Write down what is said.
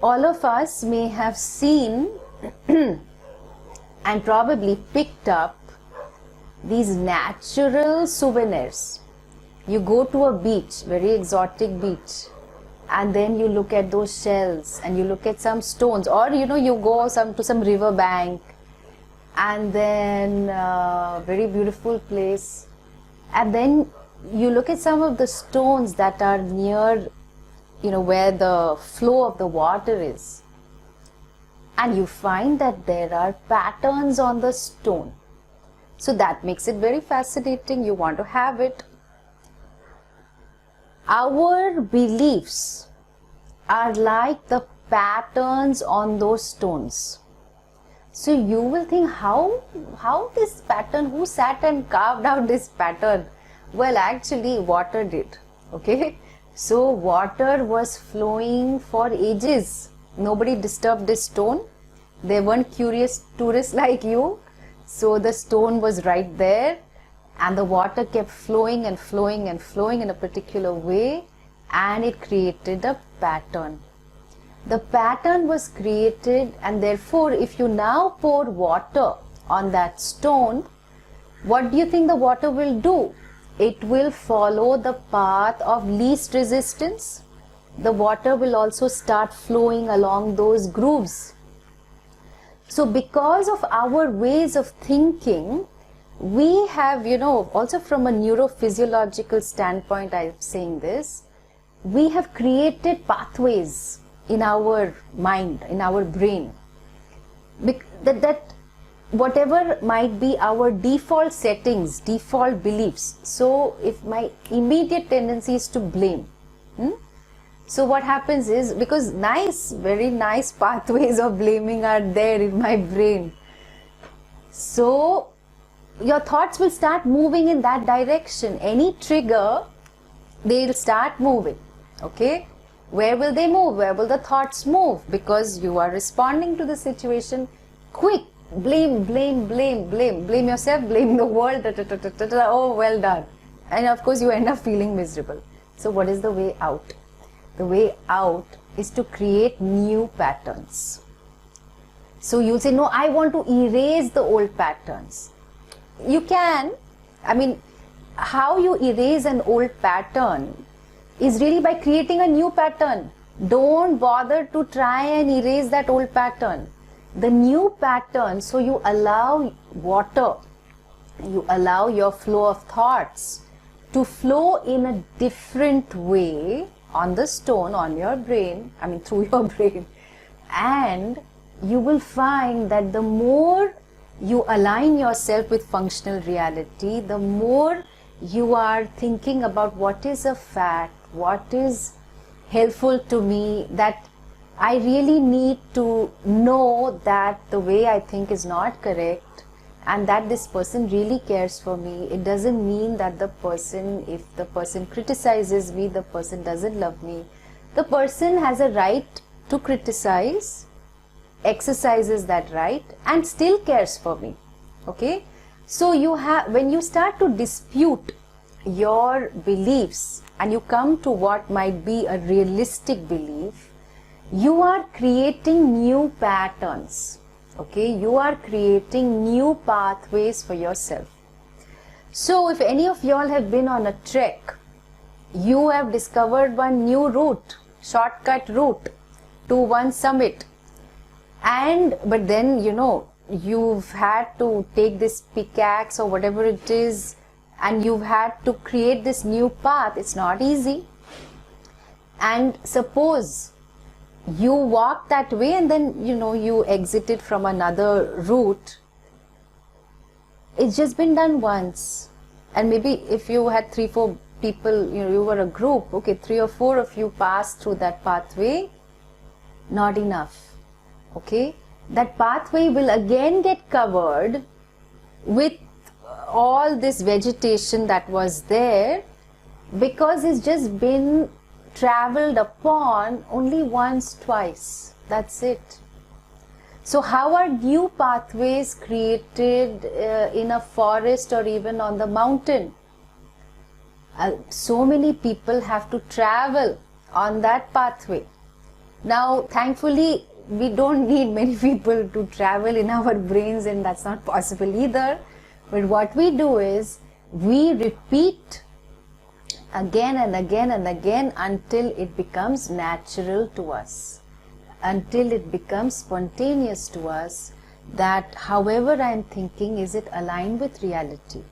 all of us may have seen and probably picked up these natural souvenirs. You go to a beach, very exotic beach, and then you look at those shells and you look at some stones, or you go to some river bank, and then very beautiful place, and then you look at some of the stones that are near where the flow of the water is, and you find that there are patterns on the stone. So that makes it very fascinating. You want to have it. Our beliefs are like the patterns on those stones. So you will think, how this pattern, who sat and carved out this pattern? Well, actually water did. Okay, so water was flowing for ages. Nobody disturbed this stone. They weren't curious tourists like you. So the stone was right there, and the water kept flowing and flowing and flowing in a particular way, and it created a pattern. The pattern was created, and therefore if you now pour water on that stone, what do you think the water will do? It will follow the path of least resistance. The water will also start flowing along those grooves. So because of our ways of thinking, we have, also from a neurophysiological standpoint, I'm saying this, we have created pathways in our mind, in our brain, that whatever might be our default settings, default beliefs. So if my immediate tendency is to blame, so what happens is, because very nice pathways of blaming are there in my brain, so your thoughts will start moving in that direction. Any trigger, they'll start moving. Okay, where will they move? Where will the thoughts move? Because you are responding to the situation quick. Blame yourself, blame the world, oh, well done. And of course you end up feeling miserable. So what is the way out? The way out is to create new patterns. So you'll say, no, I want to erase the old patterns. You can. How you erase an old pattern is really by creating a new pattern. Don't bother to try and erase that old pattern. The new pattern, so you allow water, you allow your flow of thoughts to flow in a different way on the stone, on your brain, through your brain. And you will find that the more you align yourself with functional reality, the more you are thinking about what is a fact, what is helpful to me, that I really need to know that the way I think is not correct, and that this person really cares for me. It doesn't mean that if the person criticizes me, the person doesn't love me. The person has a right to criticize, exercises that right, and still cares for me. Okay, so when you start to dispute your beliefs and you come to what might be a realistic belief, you are creating new patterns. Okay, you are creating new pathways for yourself. So if any of y'all have been on a trek, you have discovered one new route, shortcut route to one summit, but then you've had to take this pickaxe or whatever it is, and you've had to create this new path. It's not easy. And suppose you walk that way and then you exited from another route. It's just been done once, and maybe if you had 3-4 people, you were a group, okay, 3 or 4 of you passed through that pathway, not enough. Okay, that pathway will again get covered with all this vegetation that was there, because it's just been traveled upon only once, twice. That's it. So how are new pathways created in a forest or even on the mountain? So many people have to travel on that pathway. Now, thankfully, we don't need many people to travel in our brains, and that's not possible either. But what we do is we repeat again and again and again until it becomes natural to us, until it becomes spontaneous to us, that however I am thinking, is it aligned with reality?